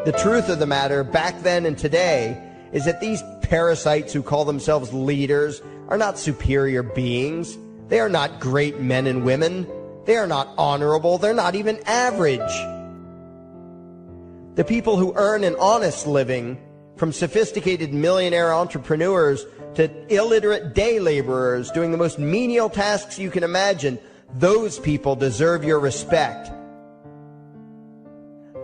The truth of the matter, back then and today, is that these parasites who call themselves leaders are not superior beings. They are not great men and women. They are not honorable. They're not even average. The people who earn an honest living, from sophisticated millionaire entrepreneurs to illiterate day laborers doing the most menial tasks you can imagine, those people deserve your respect.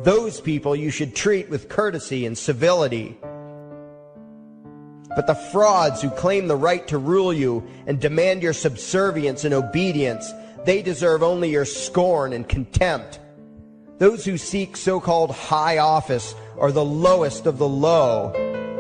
Those people you should treat with courtesy and civility. But the frauds who claim the right to rule you and demand your subservience and obedience, they deserve only your scorn and contempt. Those who seek so-called high office are the lowest of the low.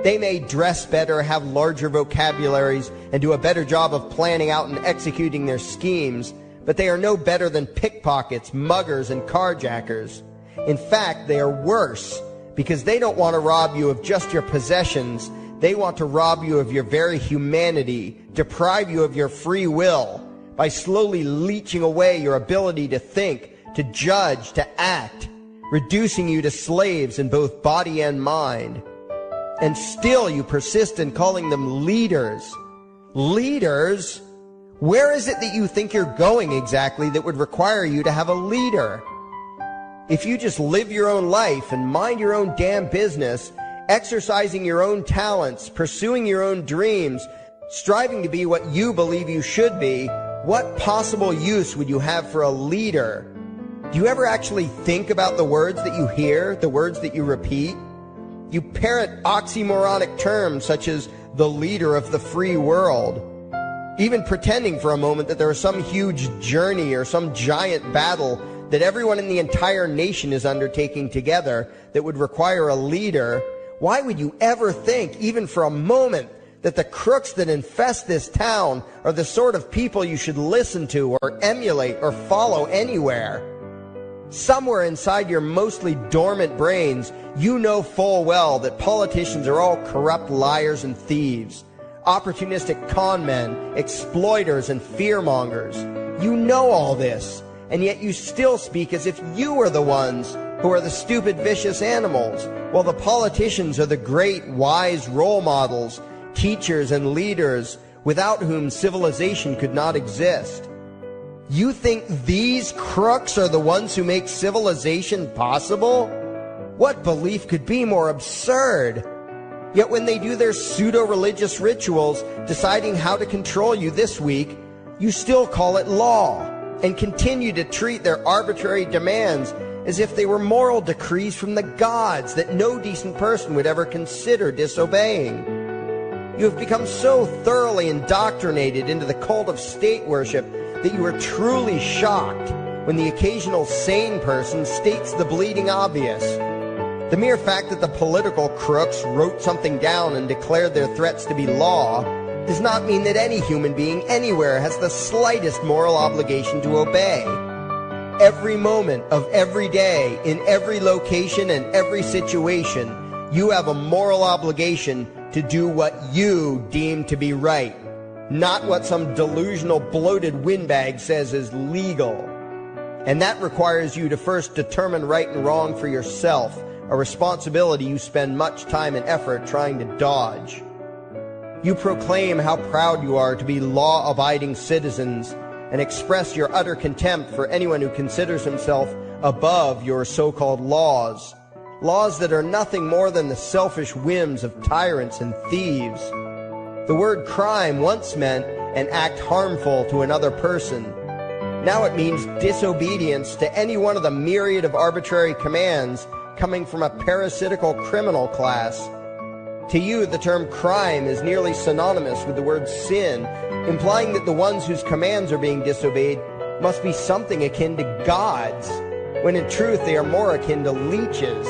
They may dress better, have larger vocabularies, and do a better job of planning out and executing their schemes, but they are no better than pickpockets, muggers, and carjackers. In fact, they are worse, because they don't want to rob you of just your possessions. They want to rob you of your very humanity, deprive you of your free will, by slowly leeching away your ability to think, to judge, to act, reducing you to slaves in both body and mind. And still you persist in calling them leaders. Leaders? Where is it that you think you're going exactly that would require you to have a leader? If you just live your own life and mind your own damn business, exercising your own talents, pursuing your own dreams, striving to be what you believe you should be, what possible use would you have for a leader? Do you ever actually think about the words that you hear, the words that you repeat? You parrot oxymoronic terms such as the leader of the free world, even pretending for a moment that there is some huge journey or some giant battle that everyone in the entire nation is undertaking together that would require a leader. Why would you ever think, even for a moment, that the crooks that infest this town are the sort of people you should listen to or emulate or follow anywhere? Somewhere inside your mostly dormant brains, you know full well that politicians are all corrupt liars and thieves, opportunistic con men, exploiters, and fearmongers. You know all this, and yet you still speak as if you are the ones who are the stupid, vicious animals, while the politicians are the great, wise role models, teachers, and leaders without whom civilization could not exist. You think these crooks are the ones who make civilization possible? What belief could be more absurd? Yet when they do their pseudo-religious rituals, deciding how to control you this week, you still call it law, and continue to treat their arbitrary demands as if they were moral decrees from the gods that no decent person would ever consider disobeying. You have become so thoroughly indoctrinated into the cult of state worship that you are truly shocked when the occasional sane person states the bleeding obvious. The mere fact that the political crooks wrote something down and declared their threats to be law does not mean that any human being anywhere has the slightest moral obligation to obey. Every moment of every day, in every location and every situation, you have a moral obligation to do what you deem to be right, not what some delusional bloated windbag says is legal. And that requires you to first determine right and wrong for yourself, a responsibility you spend much time and effort trying to dodge. You proclaim how proud you are to be law-abiding citizens and express your utter contempt for anyone who considers himself above your so-called laws, laws that are nothing more than the selfish whims of tyrants and thieves. The word crime once meant an act harmful to another person. Now it means disobedience to any one of the myriad of arbitrary commands coming from a parasitical criminal class. To you, the term crime is nearly synonymous with the word sin, implying that the ones whose commands are being disobeyed must be something akin to gods, when in truth they are more akin to leeches.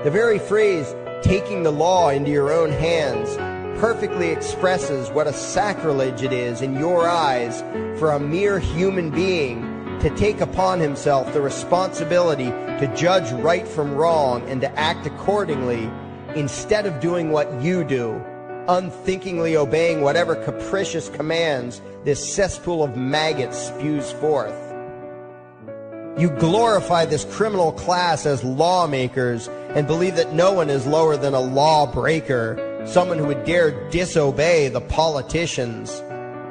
The very phrase, taking the law into your own hands, perfectly expresses what a sacrilege it is in your eyes for a mere human being to take upon himself the responsibility to judge right from wrong and to act accordingly, instead of doing what you do, unthinkingly obeying whatever capricious commands this cesspool of maggots spews forth. You glorify this criminal class as lawmakers and believe that no one is lower than a lawbreaker, someone who would dare disobey the politicians.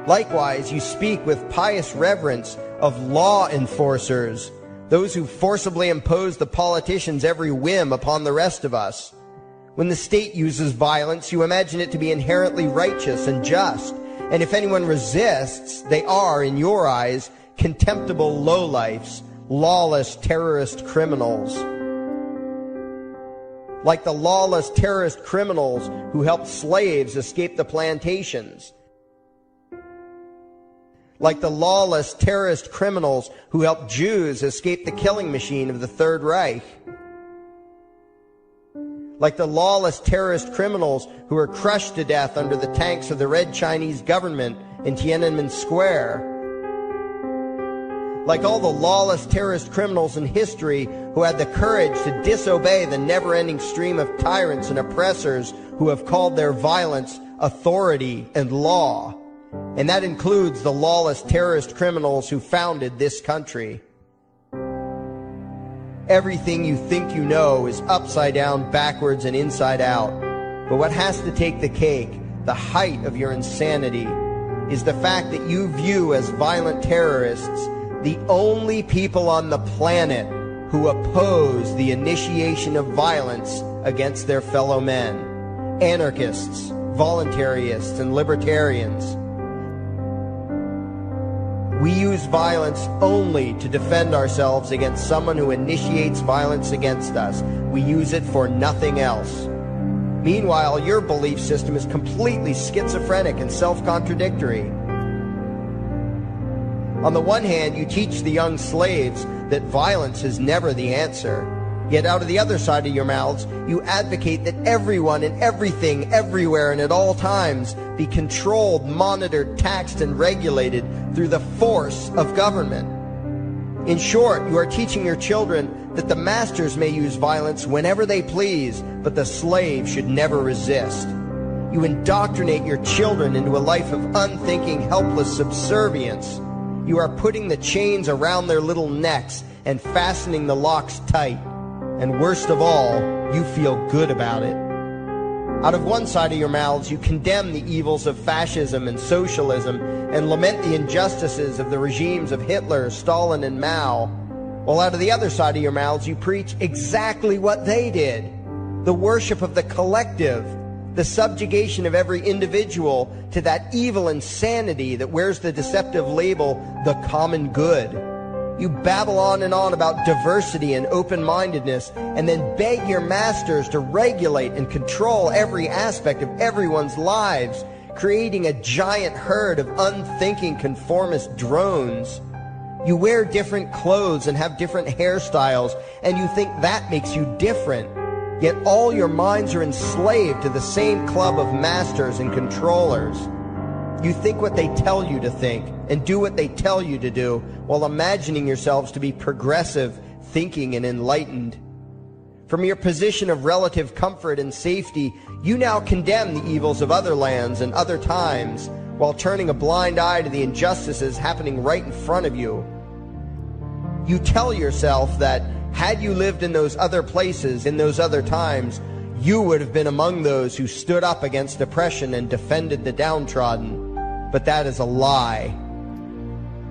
Likewise, you speak with pious reverence of law enforcers, those who forcibly impose the politicians' every whim upon the rest of us. When the state uses violence, you imagine it to be inherently righteous and just, and if anyone resists, they are, in your eyes, contemptible lowlifes, lawless terrorist criminals. Like the lawless terrorist criminals who helped slaves escape the plantations. Like the lawless terrorist criminals who helped Jews escape the killing machine of the Third Reich. Like the lawless terrorist criminals who were crushed to death under the tanks of the Red Chinese government in Tiananmen Square. Like all the lawless terrorist criminals in history who had the courage to disobey the never-ending stream of tyrants and oppressors who have called their violence authority and law. And that includes the lawless terrorist criminals who founded this country. Everything you think you know is upside down, backwards, and inside out. But what has to take the cake, the height of your insanity, is the fact that you view as violent terrorists the only people on the planet who oppose the initiation of violence against their fellow men. Anarchists, voluntarists, and libertarians. We use violence only to defend ourselves against someone who initiates violence against us. We use it for nothing else. Meanwhile, your belief system is completely schizophrenic and self-contradictory. On the one hand, you teach the young slaves that violence is never the answer. Yet out of the other side of your mouths, you advocate that everyone and everything, everywhere and at all times be controlled, monitored, taxed, and regulated through the force of government. In short, you are teaching your children that the masters may use violence whenever they please, but the slave should never resist. You indoctrinate your children into a life of unthinking, helpless subservience. You are putting the chains around their little necks and fastening the locks tight. And worst of all, you feel good about it. Out of one side of your mouths, you condemn the evils of fascism and socialism and lament the injustices of the regimes of Hitler, Stalin, and Mao. While out of the other side of your mouths, you preach exactly what they did. The worship of the collective, the subjugation of every individual to that evil insanity that wears the deceptive label, the common good. You babble on and on about diversity and open-mindedness, and then beg your masters to regulate and control every aspect of everyone's lives, creating a giant herd of unthinking conformist drones. You wear different clothes and have different hairstyles, and you think that makes you different. Yet all your minds are enslaved to the same club of masters and controllers. You think what they tell you to think and do what they tell you to do while imagining yourselves to be progressive, thinking, and enlightened. From your position of relative comfort and safety, you now condemn the evils of other lands and other times while turning a blind eye to the injustices happening right in front of you. You tell yourself that had you lived in those other places, in those other times, you would have been among those who stood up against oppression and defended the downtrodden. But that is a lie.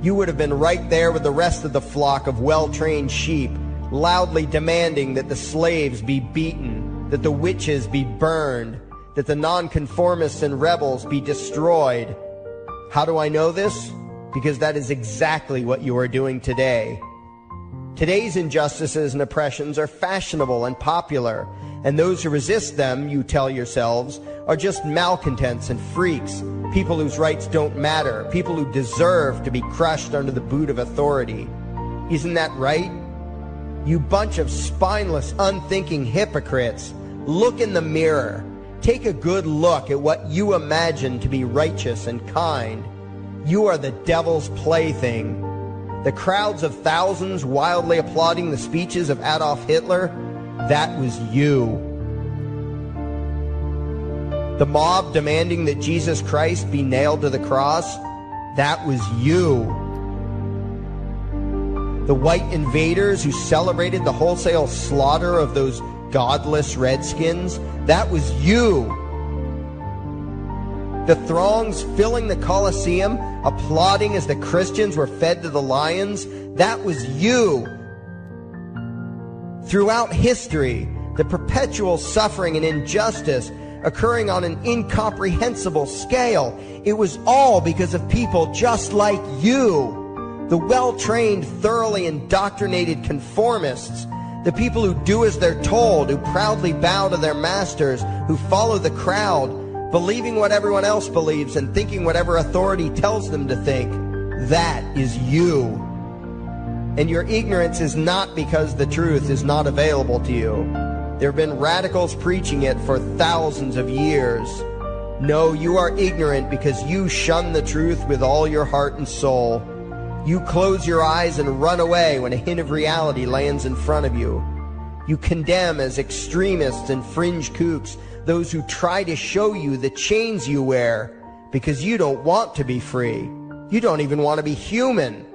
You would have been right there with the rest of the flock of well-trained sheep, loudly demanding that the slaves be beaten, that the witches be burned, that the nonconformists and rebels be destroyed. How do I know this? Because that is exactly what you are doing today. Today's injustices and oppressions are fashionable and popular, and those who resist them, you tell yourselves, are just malcontents and freaks, people whose rights don't matter, people who deserve to be crushed under the boot of authority. Isn't that right? You bunch of spineless, unthinking hypocrites, look in the mirror. Take a good look at what you imagine to be righteous and kind. You are the devil's plaything. The crowds of thousands wildly applauding the speeches of Adolf Hitler, that was you. The mob demanding that Jesus Christ be nailed to the cross, that was you. The white invaders who celebrated the wholesale slaughter of those godless redskins, that was you. The throngs filling the Colosseum, applauding as the Christians were fed to the lions, that was you. Throughout history, the perpetual suffering and injustice occurring on an incomprehensible scale, it was all because of people just like you. The well-trained, thoroughly indoctrinated conformists, the people who do as they're told, who proudly bow to their masters, who follow the crowd, believing what everyone else believes and thinking whatever authority tells them to think. That is you. And your ignorance is not because the truth is not available to you. There have been radicals preaching it for thousands of years. No, you are ignorant because you shun the truth with all your heart and soul. You close your eyes and run away when a hint of reality lands in front of you. You condemn as extremists and fringe kooks those who try to show you the chains you wear because you don't want to be free. You don't even want to be human.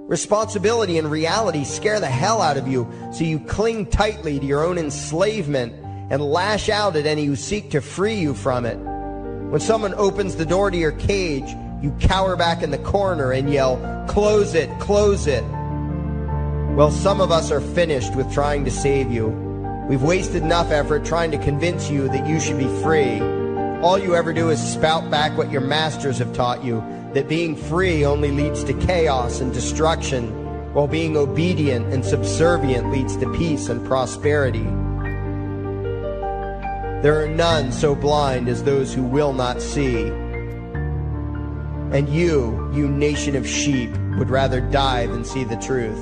Responsibility and reality scare the hell out of you, so you cling tightly to your own enslavement and lash out at any who seek to free you from it. When someone opens the door to your cage, you cower back in the corner and yell, "Close it, close it." Well, some of us are finished with trying to save you. We've wasted enough effort trying to convince you that you should be free. All you ever do is spout back what your masters have taught you, that being free only leads to chaos and destruction, while being obedient and subservient leads to peace and prosperity. There are none so blind as those who will not see. And you nation of sheep, would rather die than see the truth.